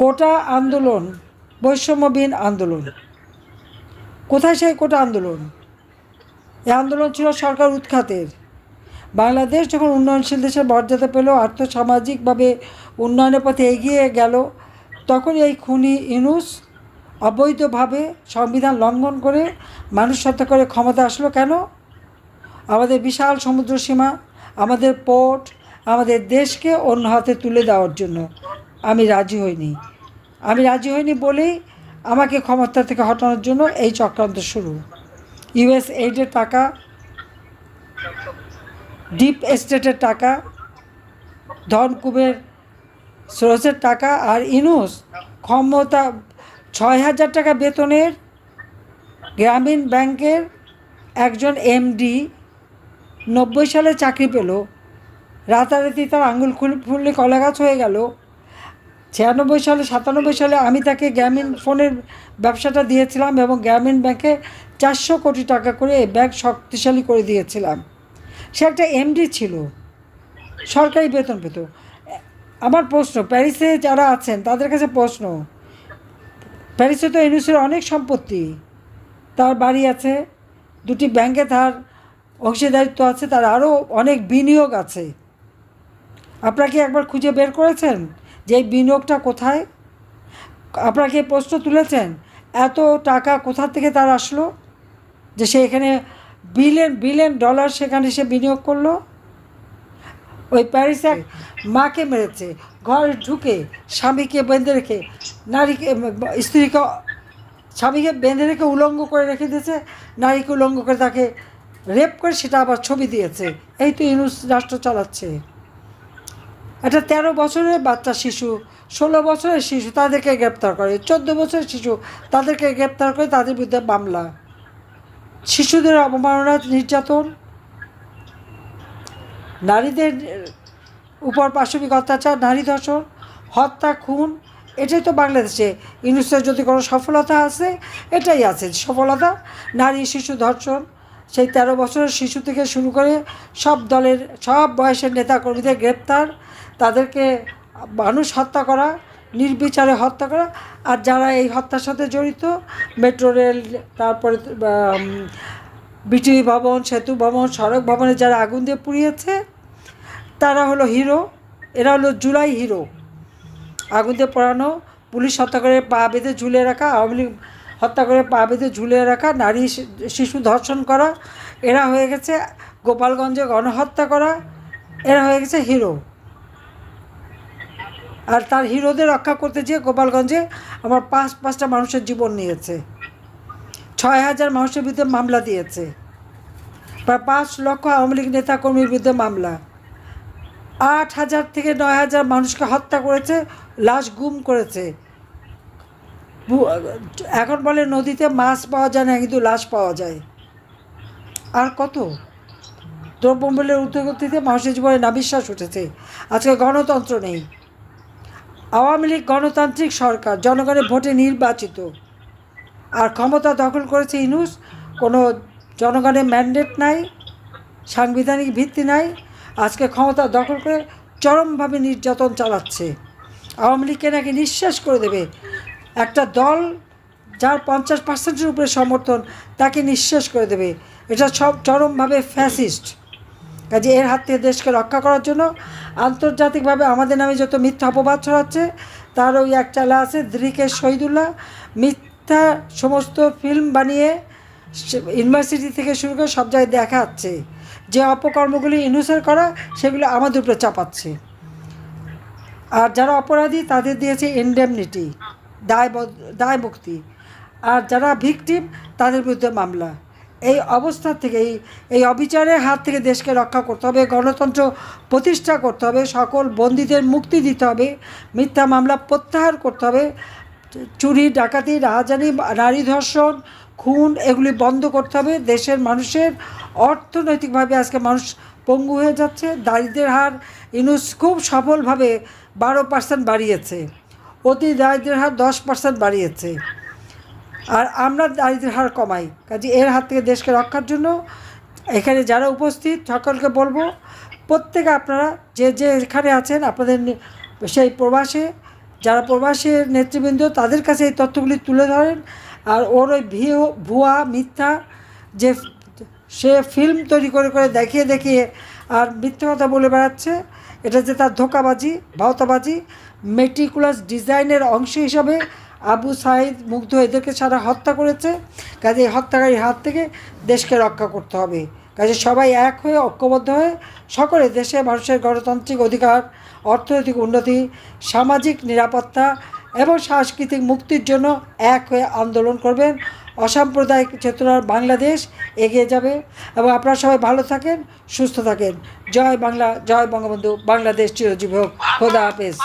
কোটা আন্দোলন, বৈষম্যবিহীন আন্দোলন। কোথায় সেই কোটা আন্দোলন? এই আন্দোলন ছিল সরকার উৎখাতের। বাংলাদেশ যখন উন্নয়নশীল দেশের মর্যাদা পেল, আর্থসামাজিকভাবে উন্নয়নের পথে এগিয়ে গেল, তখন এই খুনি ইউনূস অবৈধভাবে সংবিধান লঙ্ঘন করে মানুষ হত্যা করে ক্ষমতা আসলো। কেন? আমাদের বিশাল সমুদ্র সীমা, আমাদের পোর্ট, আমাদের দেশকে অন্য হাতে তুলে দেওয়ার জন্য। আমি রাজি হইনি বলেই আমাকে ক্ষমতা থেকে হটানোর জন্য এই চক্রান্ত শুরু। ইউএস এইডের টাকা, ডিপ এস্টেটের টাকা, ধনকুবের স্রোতের টাকা, আর ইউনূস ক্ষমতা ৬,০০০ টাকা বেতনের গ্রামীণ ব্যাংকের একজন এমডি ৯০ সালে চাকরি পেল। রাতারাতি তার আঙুল ফুললে কলা গাছ হয়ে গেল। ৯৬ সালে আমি তাকে গ্রামীণ ফোনের ব্যবসাটা দিয়েছিলাম এবং গ্রামীণ ব্যাংকে ৪০০ কোটি টাকা করে এই ব্যাংক শক্তিশালী করে দিয়েছিলাম। সে একটা এমডি ছিল, সরকারি বেতন পেত। আমার প্রশ্ন, প্যারিসে যারা আছেন তাদের কাছে প্রশ্ন, প্যারিসে তো ইউনূসের অনেক সম্পত্তি, তার বাড়ি আছে, দুটি ব্যাংকে তার অংশীদারিত্ব আছে, তার আরও অনেক বিনিয়োগ আছে। আপনারা কি একবার খুঁজে বের করেছেন যে এই বিনিয়োগটা কোথায়? আপনারা কি প্রশ্ন তুলেছেন এত টাকা কোথা থেকে তার আসলো, যে সে এখানে বিলিয়ন বিলিয়ন ডলার সেখানে সে বিনিয়োগ করলো? ওই প্যারিসে মাকে মেরেছে, ঘরে ঢুকে স্বামীকে বেঁধে রেখে, নারীকে, স্ত্রীকে, স্বামীকে বেঁধে রেখে উলঙ্গ করে রেখে দিয়েছে, নারীকে উলঙ্গ করে তাকে রেপ করে সেটা আবার ছবি দিয়েছে। এই তো ইউনূস রাষ্ট্র চালাচ্ছে। একটা ১৩ বছরের বাচ্চা শিশু, ১৬ বছরের শিশু, তাদেরকে গ্রেপ্তার করে, ১৪ বছরের শিশু তাদেরকে গ্রেপ্তার করে, তাদের বিরুদ্ধে মামলা। শিশুদের অবমাননা, নির্যাতন, নারীদের উপর পাশবিক অত্যাচার, নারী ধর্ষণ, হত্যা, খুন, এটাই তো বাংলাদেশে ইউনূসের যদি কোনো সফলতা আছে, এটাই আছে সফলতা। নারী শিশু ধর্ষণ, সেই ১৩ বছরের শিশু থেকে শুরু করে সব দলের সব বয়সের নেতাকর্মীদের গ্রেপ্তার, তাদেরকে মানুষ হত্যা করা, নির্বিচারে হত্যা করা। আর যারা এই হত্যার সাথে জড়িত, মেট্রো রেল, তারপরে বিটিভি ভবন, সেতু ভবন, সড়ক ভবনে যারা আগুন দিয়ে পুড়িয়েছে, তারা হলো হিরো। এরা হলো জুলাই হিরো। আগুন দিয়ে পোড়ানো, পুলিশ হত্যা করে পা বেঁধে ঝুলিয়ে রাখা, আওয়ামী লীগ হত্যা করে পা বেঁধে ঝুলিয়ে রাখা, নারী শিশু ধর্ষণ করা, এরা হয়ে গেছে গোপালগঞ্জে গণহত্যা করা, এরা হয়ে গেছে হিরো। আর তার হিরোদের রক্ষা করতে যেয়ে গোপালগঞ্জে আমার পাঁচটা মানুষের জীবন নিয়েছে, ৬,০০০ মানুষের বিরুদ্ধে মামলা দিয়েছে, প্রায় ৫ লক্ষ আওয়ামী লীগ নেতাকর্মীর বিরুদ্ধে মামলা, ৮,০০০ থেকে ৯,০০০ মানুষকে হত্যা করেছে, লাশ গুম করেছে। এখন বলে নদীতে মাছ পাওয়া যায় না, কিন্তু লাশ পাওয়া যায়। আর কত? দ্রব্যমূল্যের ঊর্ধ্বগতিতে মানুষের জীবনে নাভিশ্বাস উঠেছে। আজকে গণতন্ত্র নেই। আওয়ামী লীগ গণতান্ত্রিক সরকার, জনগণের ভোটে নির্বাচিত, আর ক্ষমতা দখল করেছে ইউনূস। কোনো জনগণের ম্যান্ডেট নাই, সাংবিধানিক ভিত্তি নাই। আজকে ক্ষমতা দখল করে চরমভাবে নির্যাতন চালাচ্ছে। আওয়ামী লীগকে নাকি নিঃশেষ করে দেবে। একটা দল যার ৫০%-এর উপরে সমর্থন, তাকে নিঃশেষ করে দেবে। এটা সব চরমভাবে ফ্যাসিস্ট। কাজে এর হাত থেকে দেশকে রক্ষা করার জন্য আন্তর্জাতিকভাবে আমাদের নামে যত মিথ্যা অপবাদ ছড়াচ্ছে, তার ওই এক চালা আছে দ্রিকের শহীদুল্লাহ, মিথ্যা সমস্ত ফিল্ম বানিয়ে ইউনিভার্সিটি থেকে শুরু করে সব জায়গায় দেখাচ্ছে যে অপকর্মগুলি ইউনূসের করা, সেগুলো আমাদের উপরে চাপাচ্ছে। আর যারা অপরাধী তাদের দিয়েছে ইনডেমনিটি, দায় মুক্তি, আর যারা ভিকটিম তাদের বিরুদ্ধে মামলা। এই অবস্থা থেকে, এই অবিচারের হাত থেকে দেশকে রক্ষা করতে হবে, গণতন্ত্র প্রতিষ্ঠা করতে হবে, সকল বন্দীদের মুক্তি দিতে হবে, মিথ্যা মামলা প্রত্যাহার করতে হবে, চুরি, ডাকাতি, রাহাজানি, নারী ধর্ষণ, খুন, এগুলি বন্ধ করতে হবে। দেশের মানুষের অর্থনৈতিকভাবে আজকে মানুষ পঙ্গু হয়ে যাচ্ছে। দারিদ্র্যের হার ইউনূস খুব সফলভাবে 12% বাড়িয়েছে, অতি দারিদ্র্যের হার 10% বাড়িয়েছে, আর আমরা দারিদ্র্যের হার কমাই। কাজে এর হাত থেকে দেশকে রক্ষার জন্য এখানে যারা উপস্থিত সকলকে বলবো, প্রত্যেকে আপনারা যে এখানে আছেন, আপনাদের সেই প্রবাসে যারা প্রবাসীর নেতৃবৃন্দ তাদের কাছে এই তথ্যগুলি তুলে ধরেন। আর ওর ওই ভুয়া মিথ্যা যে সে ফিল্ম তৈরি করে করে দেখিয়ে দেখিয়ে আর মিথ্যা কথা বলে বেড়াচ্ছে, এটা যে তার ধোঁকাবাজি, ভাওতাবাজি, মেটিকুলাস ডিজাইনের অংশ হিসাবে আবু সাইদ, মুগ্ধ এদেরকে সারা হত্যা করেছে। কাজে এই হত্যাকারীর হাত থেকে দেশকে রক্ষা করতে হবে। কাজে সবাই এক হয়ে, ঐক্যবদ্ধ হয়ে সকলে দেশে মানুষের গণতান্ত্রিক অধিকার, অর্থনৈতিক উন্নতি, সামাজিক নিরাপত্তা এবং সাংস্কৃতিক মুক্তির জন্য এক হয়ে আন্দোলন করবেন। অসাম্প্রদায়িক চেতনার বাংলাদেশ এগিয়ে যাবে। এবং আপনারা সবাই ভালো থাকেন, সুস্থ থাকেন। জয় বাংলা, জয় বঙ্গবন্ধু, বাংলাদেশ চিরজীবী হোক। খোদা হাফেজ।